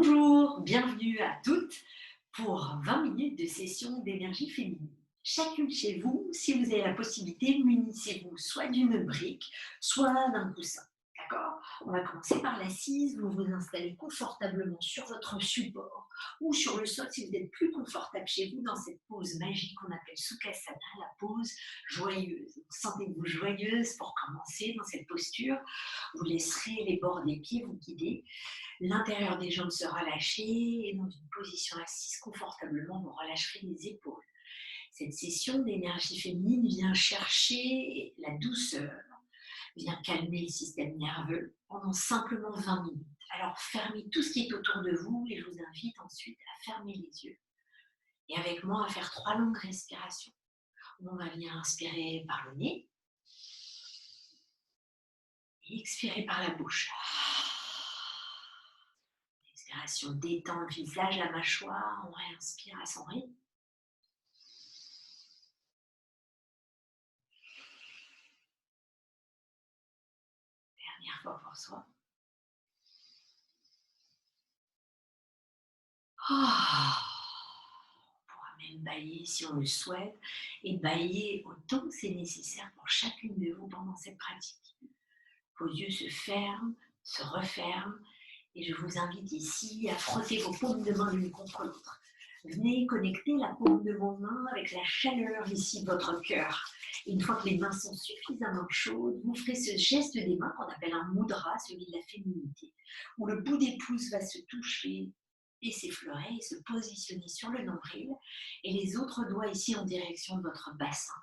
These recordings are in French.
Bonjour, bienvenue à toutes pour 20 minutes de session d'énergie féminine. Chacune chez vous, si vous avez la possibilité, munissez-vous soit d'une brique, soit d'un coussin. D'accord? On va commencer par l'assise. Vous vous installez confortablement sur votre support ou sur le sol si vous êtes plus confortable chez vous dans cette pose magique qu'on appelle Sukhasana, la pose joyeuse. Sentez-vous joyeuse pour commencer dans cette posture. Vous laisserez les bords des pieds vous guider. L'intérieur des jambes sera lâché et dans une position assise confortablement, vous relâcherez les épaules. Cette session d'énergie féminine vient chercher la douceur, vient calmer le système nerveux pendant simplement 20 minutes. Alors fermez tout ce qui est autour de vous et je vous invite ensuite à fermer les yeux. Et avec moi à faire 3 longues respirations. On va bien inspirer par le nez et expirer par la bouche. L'expiration détend le visage, la mâchoire, on réinspire à son rythme. Dernière fois pour soi. On pourra même bâiller si on le souhaite et bâiller autant que c'est nécessaire pour chacune de vous pendant cette pratique. Vos yeux se ferment, se referment et je vous invite ici à frotter vos paumes de main l'une contre l'autre. Venez connecter la paume de vos mains avec la chaleur ici de votre cœur. Et une fois que les mains sont suffisamment chaudes, vous ferez ce geste des mains qu'on appelle un mudra, celui de la féminité, où le bout des pouces va se toucher et s'effleurer et se positionner sur le nombril et les autres doigts ici en direction de votre bassin.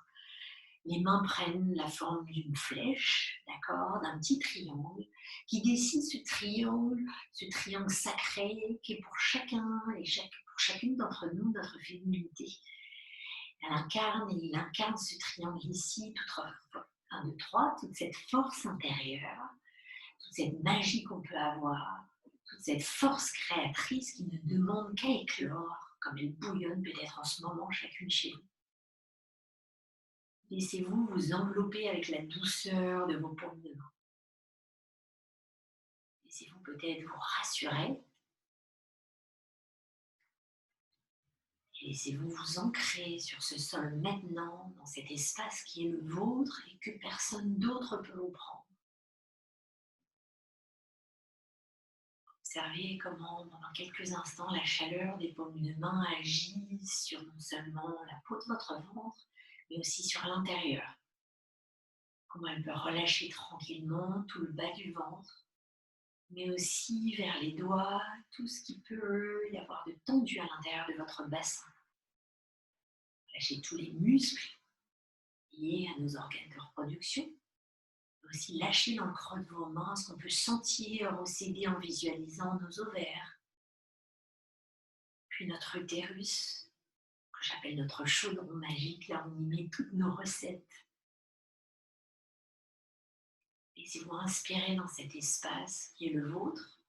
Les mains prennent la forme d'une flèche, d'accord, d'un petit triangle qui dessine ce triangle sacré qui est pour chacun et pour chacune d'entre nous, notre féminité. Il incarne ce triangle ici, un, deux, trois, toute cette force intérieure, toute cette magie qu'on peut avoir, toute cette force créatrice qui ne demande qu'à éclore, comme elle bouillonne peut-être en ce moment chacune chez vous. Laissez-vous vous envelopper avec la douceur de vos paumes de main. Laissez-vous peut-être vous rassurer. Et laissez-vous vous ancrer sur ce sol maintenant, dans cet espace qui est le vôtre et que personne d'autre peut vous prendre. Observez comment, pendant quelques instants, la chaleur des paumes de main agit sur non seulement la peau de votre ventre, mais aussi sur l'intérieur. Comment elle peut relâcher tranquillement tout le bas du ventre, mais aussi vers les doigts, tout ce qui peut y avoir de tendu à l'intérieur de votre bassin. Lâchez tous les muscles liés à nos organes de reproduction, mais aussi lâchez dans le creux de vos mains ce qu'on peut sentir recéder en visualisant nos ovaires, puis notre utérus, que j'appelle notre chaudron magique, là où on y met toutes nos recettes. Laissez-vous inspirer dans cet espace qui est le vôtre.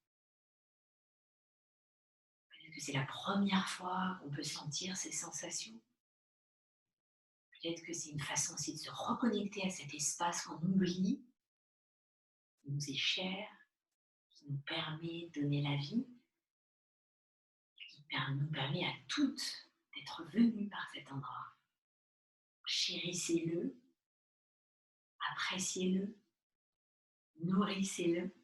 Peut-être que c'est la première fois qu'on peut sentir ces sensations. Peut-être que c'est une façon aussi de se reconnecter à cet espace qu'on oublie, qui nous est cher, qui nous permet de donner la vie, qui nous permet à toutes d'être venues par cet endroit. Chérissez-le, appréciez-le, nourrissez-le.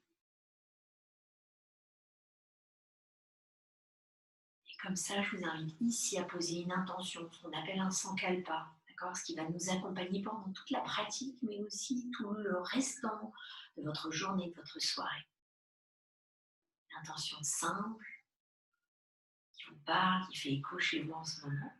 Et comme ça, je vous invite ici à poser une intention, ce qu'on appelle un sankalpa, d'accord, ce qui va nous accompagner pendant toute la pratique, mais aussi tout le restant de votre journée, de votre soirée. Une intention simple, qui vous parle, qui fait écho chez vous en ce moment.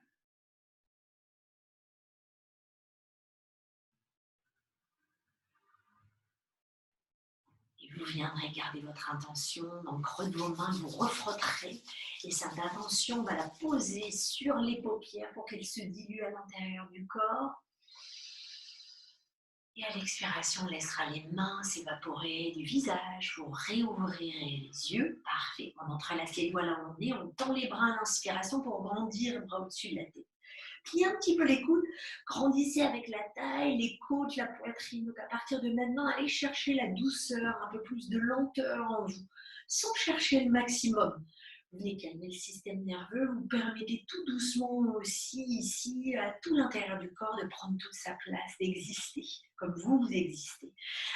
Et vous viendrez garder votre intention dans le creux de vos mains, vous refrotterez et cette intention, on va la poser sur les paupières pour qu'elle se dilue à l'intérieur du corps. Et à l'expiration, on laissera les mains s'évaporer du visage, vous réouvrirez les yeux, parfait. On entrelace les doigts là où on est, on tend les bras à l'inspiration pour grandir le bras au-dessus de la tête. Pliez un petit peu les coudes, grandissez avec la taille, les côtes, la poitrine. Donc à partir de maintenant, allez chercher la douceur, un peu plus de lenteur en vous, sans chercher le maximum. Vous venez calmer le système nerveux, vous permettez tout doucement aussi ici à tout l'intérieur du corps de prendre toute sa place, d'exister comme vous existez.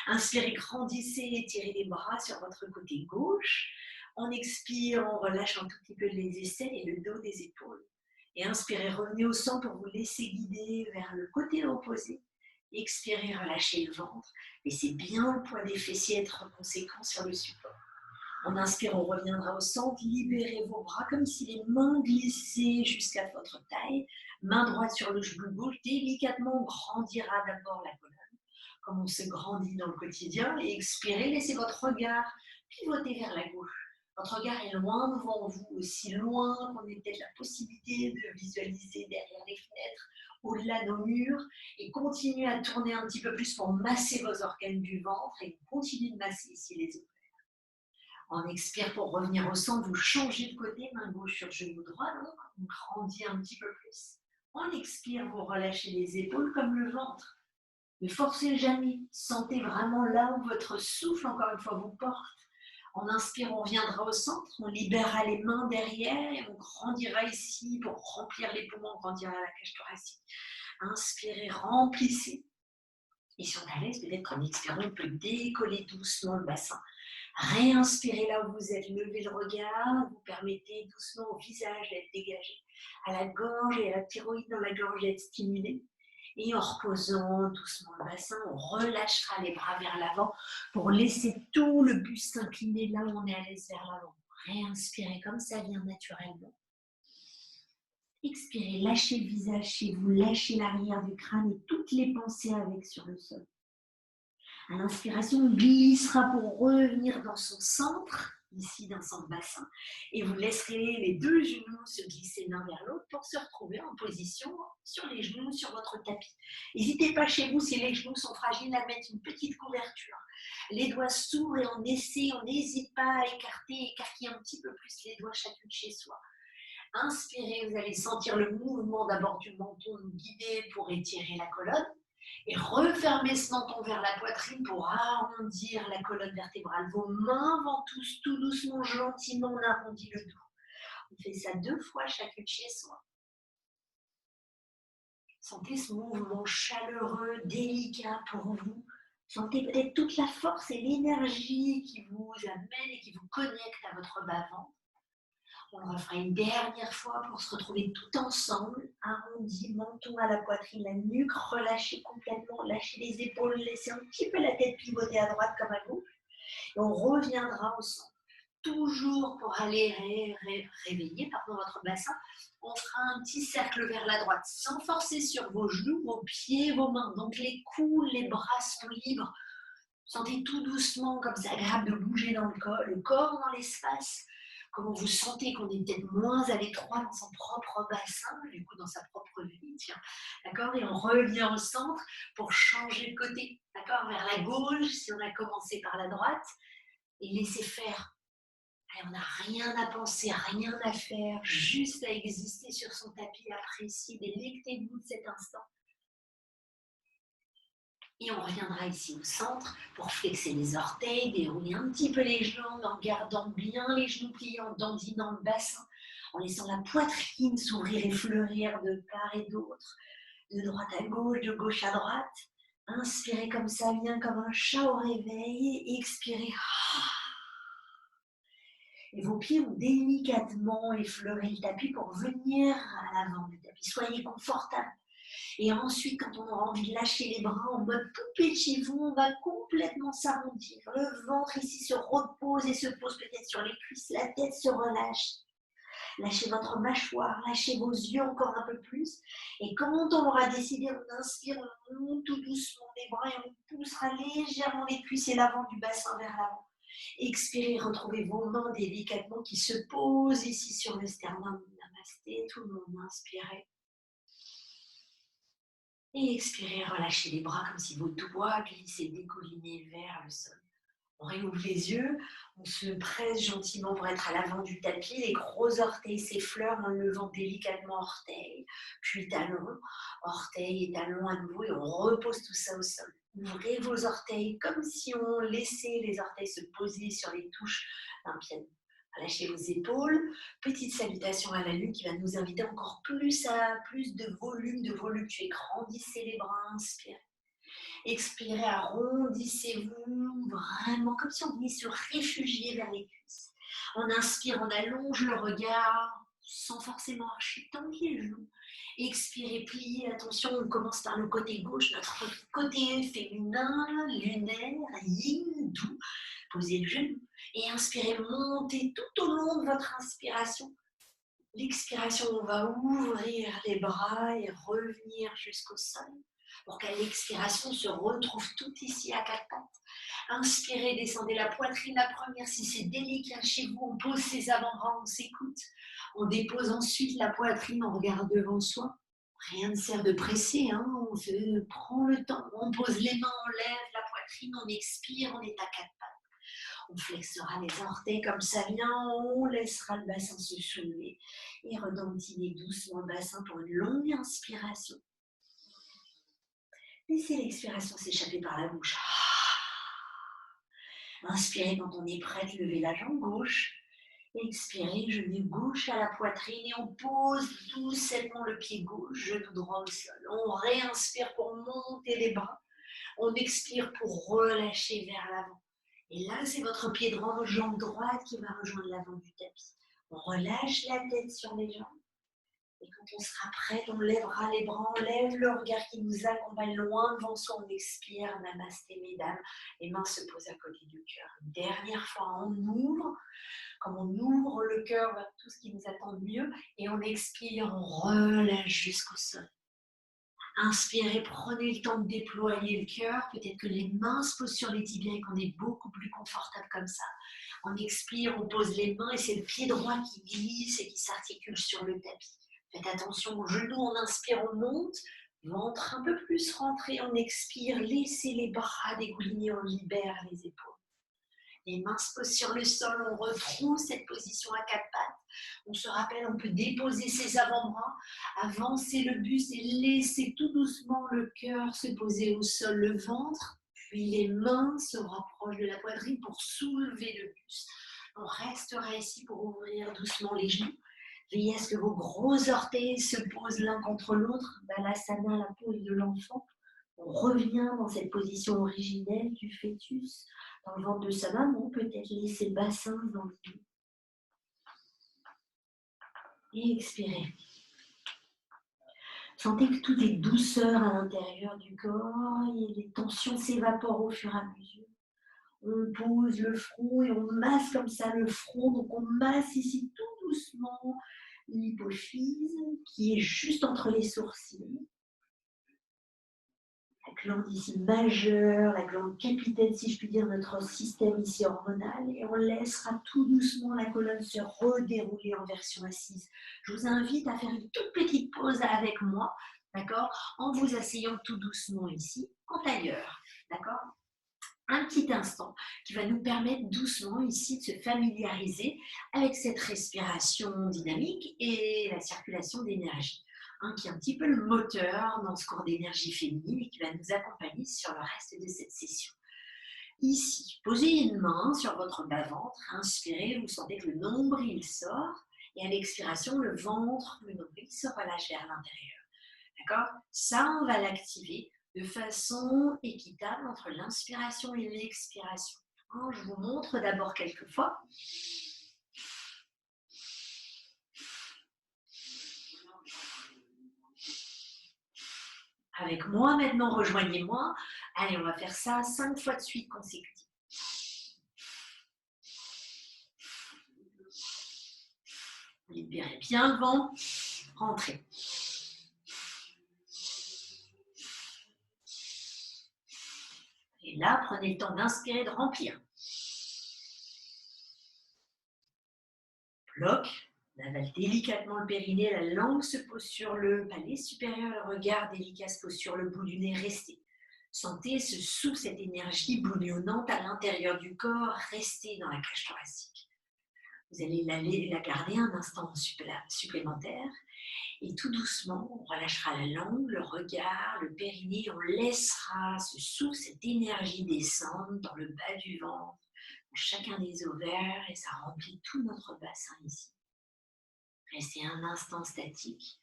Inspirez, grandissez, étirez les bras sur votre côté gauche. On expire, on relâche un tout petit peu les aisselles et le dos des épaules. Et inspirez, revenez au centre pour vous laisser guider vers le côté opposé. Expirez, relâchez le ventre. Laissez bien le poids des fessiers être conséquent sur le support. En inspirant, on reviendra au centre. Libérez vos bras comme si les mains glissaient jusqu'à votre taille. Main droite sur le genou gauche. Délicatement, on grandira d'abord la colonne, comme on se grandit dans le quotidien. Et expirez, laissez votre regard pivoter vers la gauche. Votre regard est loin devant vous, aussi loin qu'on ait peut-être la possibilité de visualiser derrière les fenêtres, au-delà de nos murs, et continuez à tourner un petit peu plus pour masser vos organes du ventre et continuez de masser ici les ovaires. On expire pour revenir au centre, vous changez de côté, main gauche sur genou droit, donc on grandit un petit peu plus. On expire, vous relâchez les épaules comme le ventre. Ne forcez jamais, sentez vraiment là où votre souffle, encore une fois, vous porte. On inspire, on reviendra au centre, on libérera les mains derrière et on grandira ici pour remplir les poumons, grandira la cage thoracique. Inspirez, remplissez. Et si on est à l'aise, peut-être qu'en expirant, on peut décoller doucement le bassin. Réinspirez là où vous êtes, levez le regard, vous permettez doucement au visage d'être dégagé, à la gorge et à la thyroïde dans la gorge d'être stimulée. Et en reposant doucement le bassin, on relâchera les bras vers l'avant pour laisser tout le buste s'incliner là où on est à l'aise vers l'avant. Réinspirez comme ça vient naturellement. Expirez, lâchez le visage chez vous, lâchez l'arrière du crâne et toutes les pensées avec sur le sol. À l'inspiration, on glissera pour revenir dans son centre, ici dans son bassin, et vous laisserez les deux genoux se glisser l'un vers l'autre pour se retrouver en position sur les genoux sur votre tapis. N'hésitez pas chez vous, si les genoux sont fragiles, à mettre une petite couverture. Les doigts s'ouvrent et on essaie, on n'hésite pas à écarter un petit peu plus les doigts chacune chez soi. Inspirez, vous allez sentir le mouvement d'abord du menton guidé pour étirer la colonne. Et refermez ce menton vers la poitrine pour arrondir la colonne vertébrale. Vos mains vont tous tout doucement, gentiment, on arrondit le dos. On fait ça 2 fois chacune chez soi. Sentez ce mouvement chaleureux, délicat pour vous. Sentez peut-être toute la force et l'énergie qui vous amène et qui vous connecte à votre bas-ventre. On le refera une dernière fois pour se retrouver tout ensemble, arrondi, menton à la poitrine, la nuque relâchée complètement, lâchez les épaules, laissez un petit peu la tête pivoter à droite comme à gauche. Et on reviendra au centre. Toujours pour aller réveiller votre bassin, on fera un petit cercle vers la droite, sans forcer sur vos genoux, vos pieds, vos mains. Donc les coudes, les bras sont libres. Sentez tout doucement, comme c'est agréable de bouger dans le corps dans l'espace. Comment vous sentez qu'on est peut-être moins à l'étroit dans son propre bassin, du coup dans sa propre vie, tiens, d'accord. Et on revient au centre pour changer de côté, d'accord, vers la gauche si on a commencé par la droite, et laisser faire. Allez, on n'a rien à penser, rien à faire, juste à exister sur son tapis, apprécier, délectez-vous de cet instant. Et on reviendra ici au centre pour flexer les orteils, dérouler un petit peu les jambes en gardant bien les genoux pliés, en dandinant le bassin, en laissant la poitrine s'ouvrir et fleurir de part et d'autre, de droite à gauche, de gauche à droite. Inspirez comme ça, bien comme un chat au réveil, et expirez. Et vos pieds vont délicatement effleurer le tapis pour venir à l'avant du tapis. Soyez confortable. Et ensuite, quand on aura envie de lâcher les bras en mode poupée de chez vous, on va complètement s'arrondir. Le ventre ici se repose et se pose peut-être sur les cuisses. La tête se relâche. Lâchez votre mâchoire, lâchez vos yeux encore un peu plus. Et quand on aura décidé, on inspire, on monte tout doucement les bras et on poussera légèrement les cuisses et l'avant du bassin vers l'avant. Expirez, retrouvez vos mains délicatement qui se posent ici sur le sternum. Namasté, tout le monde inspirez. Et expirez, relâchez les bras comme si vos doigts glissaient décollinés vers le sol. On réouvre les yeux, on se presse gentiment pour être à l'avant du tapis. Les gros orteils s'effleurent en levant délicatement orteil, puis talon, orteil et talon à nouveau, et on repose tout ça au sol. Ouvrez vos orteils comme si on laissait les orteils se poser sur les touches d'un piano. Relâchez vos épaules. Petite salutation à la lune qui va nous inviter encore plus à plus de volume, de voluptueux. Grandissez les bras, inspirez. Expirez, arrondissez-vous vraiment comme si on venait se réfugier vers les cuisses. On inspire, on allonge le regard sans forcément archer tant les genoux. Expirez, pliez, attention, on commence par le côté gauche, notre côté féminin, lunaire, yin, doux. Posez le genou et inspirez, montez tout au long de votre inspiration. L'expiration, on va ouvrir les bras et revenir jusqu'au sol pour qu'à l'expiration, on se retrouve tout ici à quatre pattes. Inspirez, descendez la poitrine la première. Si c'est délicat chez vous, on pose ses avant-bras, on s'écoute. On dépose ensuite la poitrine, on regarde devant soi. Rien ne sert de presser, hein. On se prend le temps. On pose les mains, on lève la poitrine, on expire, on est à quatre pattes. On flexera les orteils comme ça vient, on laissera le bassin se soulever et redentiner doucement le bassin pour une longue inspiration. Laissez l'expiration s'échapper par la bouche. Inspirez quand on est prête, levez la jambe gauche. Expirez, genou gauche à la poitrine et on pose doucement le pied gauche, genou droit au sol. On réinspire pour monter les bras. On expire pour relâcher vers l'avant. Et là, c'est votre pied droit, jambe droite qui va rejoindre l'avant du tapis. On relâche la tête sur les jambes. Et quand on sera prête, on lèvera les bras, on lève le regard qui nous accompagne loin devant soi. On expire, namasté mesdames. Les mains se posent à côté du cœur. Une dernière fois, on ouvre. Comme on ouvre le cœur vers tout ce qui nous attend de mieux. Et on expire, on relâche jusqu'au sol. Inspirez, prenez le temps de déployer le cœur. Peut-être que les mains se posent sur les tibias et qu'on est beaucoup plus confortable comme ça. On expire, on pose les mains et c'est le pied droit qui glisse et qui s'articule sur le tapis. Faites attention aux genoux, on inspire, on monte. Ventre un peu plus rentré, on expire. Laissez les bras dégouliner, on libère les épaules. Les mains se posent sur le sol, on retrouve cette position à quatre pattes. On se rappelle, on peut déposer ses avant-bras, avancer le buste et laisser tout doucement le cœur se poser au sol, le ventre. Puis les mains se rapprochent de la poitrine pour soulever le buste. On restera ici pour ouvrir doucement les genoux. Veillez à ce que vos gros orteils se posent l'un contre l'autre. Balasana, la pose de l'enfant. On revient dans cette position originelle du fœtus. Dans le ventre de sa maman, peut-être laisser le bassin dans le dos. Et expirez. Sentez que tout est douceur à l'intérieur du corps et les tensions s'évaporent au fur et à mesure. On pose le front et on masse comme ça le front. Donc on masse ici tout doucement l'hypophyse qui est juste entre les sourcils. La glande ici majeure, la glande capitaine, si je puis dire, notre système ici hormonal. Et on laissera tout doucement la colonne se redérouler en version assise. Je vous invite à faire une toute petite pause avec moi, d'accord, en vous asseyant tout doucement ici, en tailleur, d'accord. Un petit instant qui va nous permettre doucement ici de se familiariser avec cette respiration dynamique et la circulation d'énergie. Qui est un petit peu le moteur dans ce cours d'énergie féminine et qui va nous accompagner sur le reste de cette session. Ici, posez une main sur votre bas-ventre, inspirez, vous sentez que le nombril sort et à l'expiration, le ventre, le nombril se relâche vers l'intérieur. D'accord ? Ça, on va l'activer de façon équitable entre l'inspiration et l'expiration. Je vous montre d'abord quelques fois. Avec moi maintenant, rejoignez-moi. Allez, on va faire ça 5 fois de suite consécutive. Libérez bien le vent. Rentrez. Et là, prenez le temps d'inspirer, de remplir. Bloc. On avale délicatement le périnée, la langue se pose sur le palais supérieur, le regard délicat se pose sur le bout du nez, restez. Sentez ce souffle, cette énergie bouillonnante à l'intérieur du corps, restez dans la cage thoracique. Vous allez la garder un instant supplémentaire et tout doucement, on relâchera la langue, le regard, le périnée, on laissera ce souffle, cette énergie descendre dans le bas du ventre, chacun des ovaires et ça remplit tout notre bassin ici. Restez un instant statique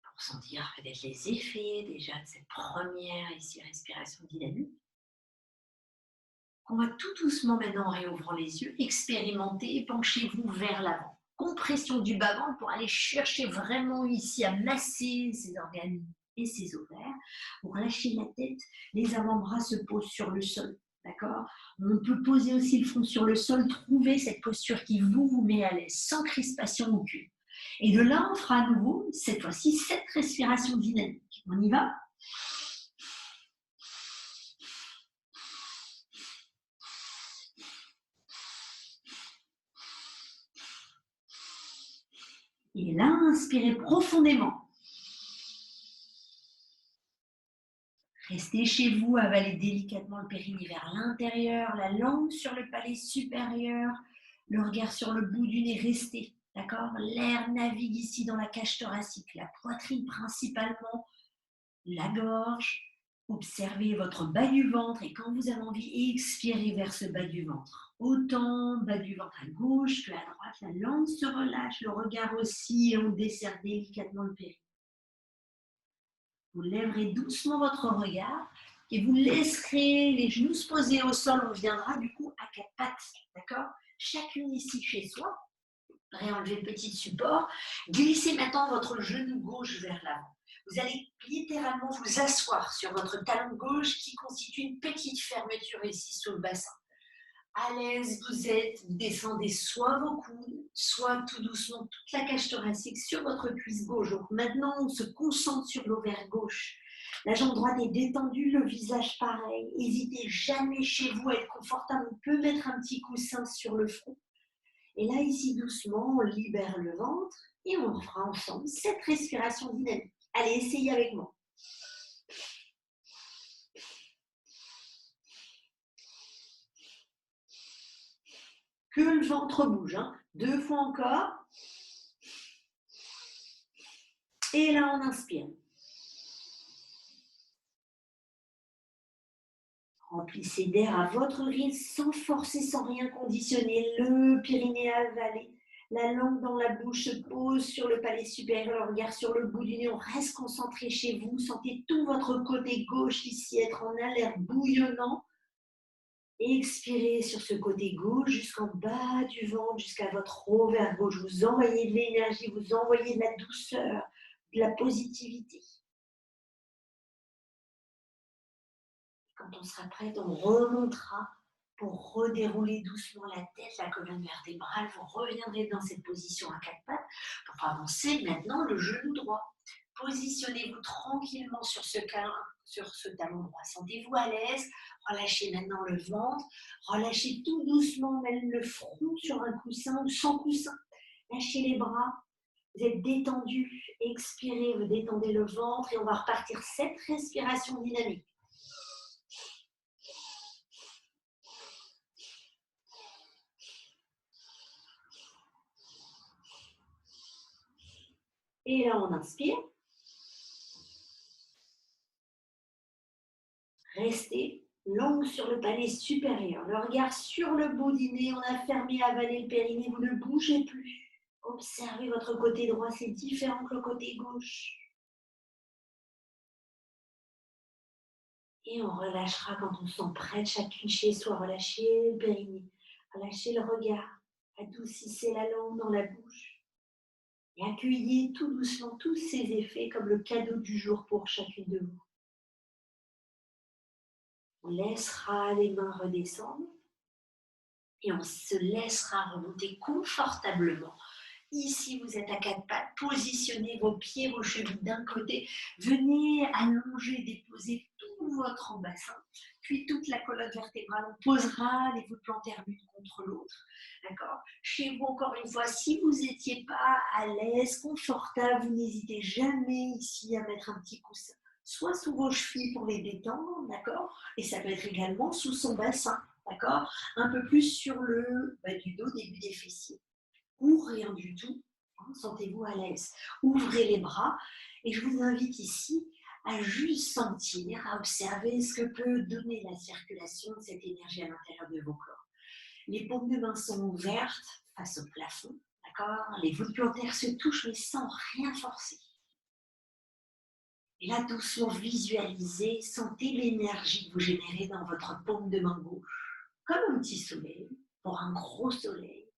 pour sentir peut-être les effets déjà de cette première ici respiration dynamique. On va tout doucement maintenant, en réouvrant les yeux, expérimenter, penchez-vous vers l'avant. Compression du bas-ventre pour aller chercher vraiment ici à masser ces organes et ces ovaires. Vous relâchez la tête, les avant-bras se posent sur le sol. D'accord? On peut poser aussi le front sur le sol, trouver cette posture qui vous met à l'aise, sans crispation aucune. Et de là, on fera à nouveau, cette fois-ci, cette respiration dynamique. On y va? Et là, inspirez profondément. Restez chez vous, avalez délicatement le périnée vers l'intérieur, la langue sur le palais supérieur, le regard sur le bout du nez, restez, d'accord? L'air navigue ici dans la cage thoracique, la poitrine principalement, la gorge. Observez votre bas du ventre et quand vous avez envie, expirez vers ce bas du ventre. Autant bas du ventre à gauche que à droite, la langue se relâche, le regard aussi et on desserre délicatement le périnée. Vous lèverez doucement votre regard et vous laisserez les genoux se poser au sol. On viendra du coup à quatre pattes, d'accord? Chacune ici chez soi. Réenlevez le petit support. Glissez maintenant votre genou gauche vers l'avant. Vous allez littéralement vous asseoir sur votre talon gauche qui constitue une petite fermeture ici sur le bassin. À l'aise, vous êtes, vous descendez soit vos coudes, soit tout doucement toute la cage thoracique sur votre cuisse gauche. Donc maintenant, on se concentre sur l'ovaire gauche. La jambe droite est détendue, le visage pareil. N'hésitez jamais chez vous à être confortable. On peut mettre un petit coussin sur le front. Et là, ici, doucement, on libère le ventre et on fera ensemble cette respiration dynamique. Allez, essayez avec moi. Que le ventre bouge. Hein. 2 fois encore. Et là, on inspire. Remplissez d'air à votre rythme, sans forcer, sans rien conditionner. Le périnée avalé. La langue dans la bouche se pose sur le palais supérieur, le regard sur le bout du nez. On reste concentré chez vous. Sentez tout votre côté gauche ici être en alerte, bouillonnant. Expirez sur ce côté gauche jusqu'en bas du ventre, jusqu'à votre ovaire gauche. Vous envoyez de l'énergie, vous envoyez de la douceur, de la positivité. Quand on sera prête, on remontera pour redérouler doucement la tête, la colonne vertébrale. Vous reviendrez dans cette position à quatre pattes pour avancer maintenant le genou droit. Positionnez-vous tranquillement sur ce talon droit. Sentez-vous à l'aise. Relâchez maintenant le ventre. Relâchez tout doucement même le front sur un coussin ou sans coussin. Lâchez les bras. Vous êtes détendu. Expirez, vous détendez le ventre et on va repartir cette respiration dynamique. Et là, on inspire. Restez langue sur le palais supérieur. Le regard sur le bout du nez. On a fermé, avalé le périnée. Vous ne bougez plus. Observez votre côté droit. C'est différent que le côté gauche. Et on relâchera quand on se sent prête, chacune chez soi. Relâchez le périnée. Relâchez le regard. Adoucissez la langue dans la bouche. Et accueillez tout doucement tous ces effets comme le cadeau du jour pour chacune de vous. On laissera les mains redescendre et on se laissera remonter confortablement. Ici, vous êtes à quatre pattes, positionnez vos pieds, vos chevilles d'un côté, venez allonger, déposer tout votre bassin, puis toute la colonne vertébrale, on posera les voûtes plantaires l'une contre l'autre, d'accord? Chez vous, encore une fois, si vous n'étiez pas à l'aise, confortable, vous n'hésitez jamais ici à mettre un petit coussin, soit sous vos chevilles pour les détendre, d'accord? Et ça peut être également sous son bassin, d'accord? Un peu plus sur le bas du dos, début des fessiers. Ou rien du tout, sentez-vous à l'aise. Ouvrez les bras et je vous invite ici à juste sentir, à observer ce que peut donner la circulation de cette énergie à l'intérieur de vos corps. Les paumes de main sont ouvertes face au plafond, d'accord? Les voûtes plantaires se touchent mais sans rien forcer. Et là, doucement visualisez, sentez l'énergie que vous générez dans votre paume de main gauche, comme un petit soleil, pour un gros soleil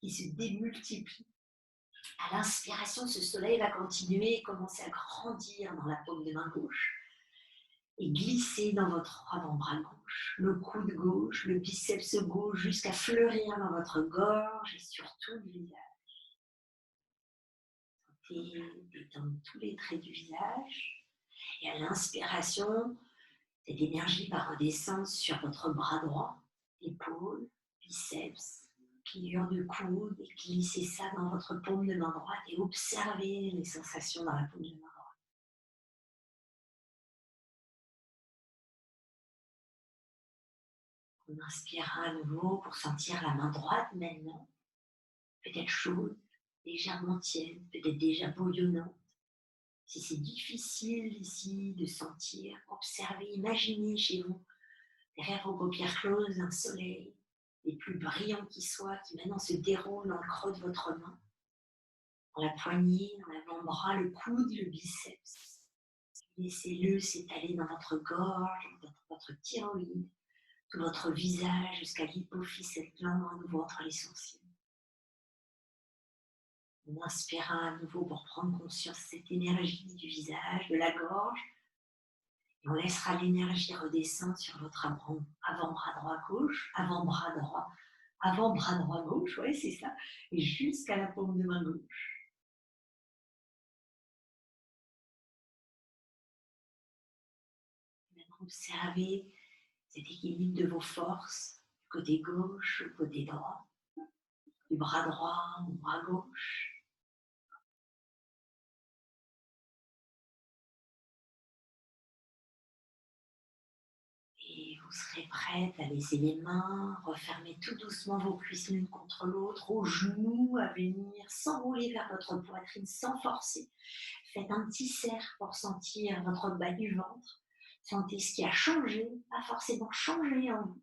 qui se démultiplie. À l'inspiration, ce soleil va continuer et commencer à grandir dans la paume de main gauche et glisser dans votre avant-bras gauche, le coude gauche, le biceps gauche, jusqu'à fleurir dans votre gorge et sur tout le visage. Sentez détendre tous les traits du visage. Et à l'inspiration, cette énergie va redescendre sur votre bras droit, épaule, biceps, pliure de coude, et glissez ça dans votre paume de main droite et observez les sensations dans la paume de main droite. On inspirera à nouveau pour sentir la main droite maintenant, peut-être chaude, légèrement tiède, peut-être déjà bouillonnante. Si c'est difficile ici de sentir, observez, imaginez chez vous, derrière vos paupières closes, un soleil, les plus brillants qui soient, qui maintenant se déroule dans le creux de votre main, dans la poignée, dans l'avant-bras, le coude, le biceps. Laissez-le s'étaler dans votre gorge, dans votre thyroïde, tout votre visage jusqu'à l'hypophyse, cette glande à nouveau entre les sourcils. On inspirera à nouveau pour prendre conscience de cette énergie du visage, de la gorge. Et on laissera l'énergie redescendre sur votre avant-bras droit gauche, avant-bras droit gauche, ouais, c'est ça, et jusqu'à la paume de main gauche. Maintenant, observez cet équilibre de vos forces, du côté gauche au côté droit, du bras droit au bras gauche. Et vous serez prête à laisser les mains refermer tout doucement vos cuisses l'une contre l'autre, aux genoux, à venir s'enrouler vers votre poitrine sans forcer. Faites un petit cercle pour sentir votre bas du ventre. Sentez ce qui a changé, pas forcément changé en vous.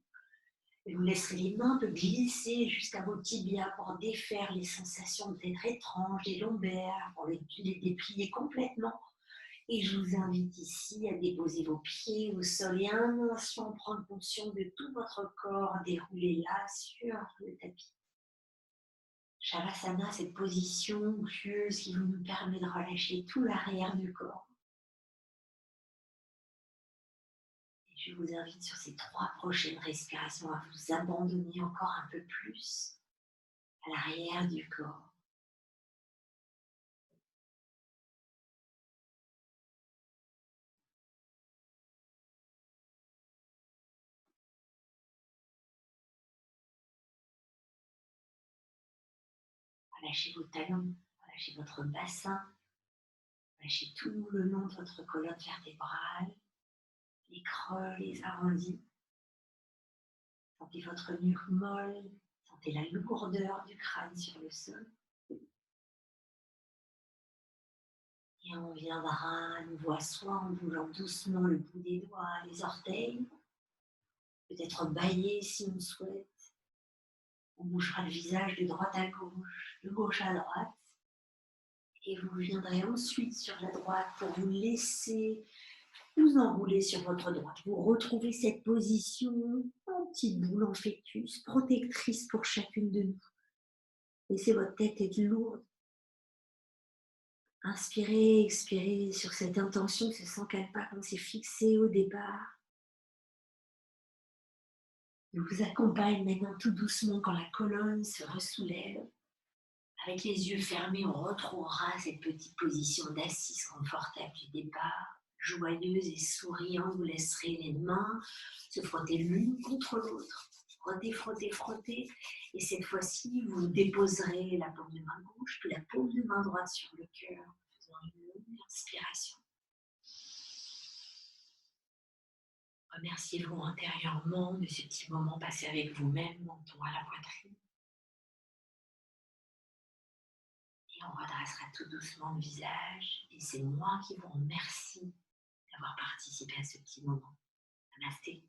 Et vous laisserez les mains un peu glisser jusqu'à vos tibias pour défaire les sensations peut-être étranges des lombaires, pour les déplier complètement. Et je vous invite ici à déposer vos pieds au sol et un instant prendre conscience de tout votre corps déroulé là sur le tapis. Shavasana, cette position onctueuse qui nous permet de relâcher tout l'arrière du corps. Et je vous invite sur ces 3 prochaines respirations à vous abandonner encore un peu plus à l'arrière du corps. Relâchez vos talons, relâchez votre bassin, relâchez tout le long de votre colonne vertébrale, les creux, les arrondis. Sentez votre nuque molle, sentez la lourdeur du crâne sur le sol. Et on viendra à nouveau soit en bougeant doucement le bout des doigts, les orteils, peut-être bâiller si on souhaite. On bougera le visage de droite à gauche, de gauche à droite. Et vous viendrez ensuite sur la droite pour vous laisser vous enrouler sur votre droite. Vous retrouvez cette position en petite boule en fœtus, protectrice pour chacune de nous. Laissez votre tête être lourde. Inspirez, expirez sur cette intention, ce sang qu'elle pas qu'on s'est fixé au départ. Je vous accompagne maintenant tout doucement quand la colonne se ressoulève. Avec les yeux fermés, on retrouvera cette petite position d'assise confortable du départ. Joyeuse et souriante, vous laisserez les mains se frotter l'une contre l'autre. Frottez, frottez, frottez. Et cette fois-ci, vous déposerez la paume de main gauche, puis la paume de main droite sur le cœur, en faisant une longue inspiration. Remerciez-vous intérieurement de ce petit moment passé avec vous-même, menton à la poitrine. Et on redressera tout doucement le visage. Et c'est moi qui vous remercie d'avoir participé à ce petit moment. Namasté.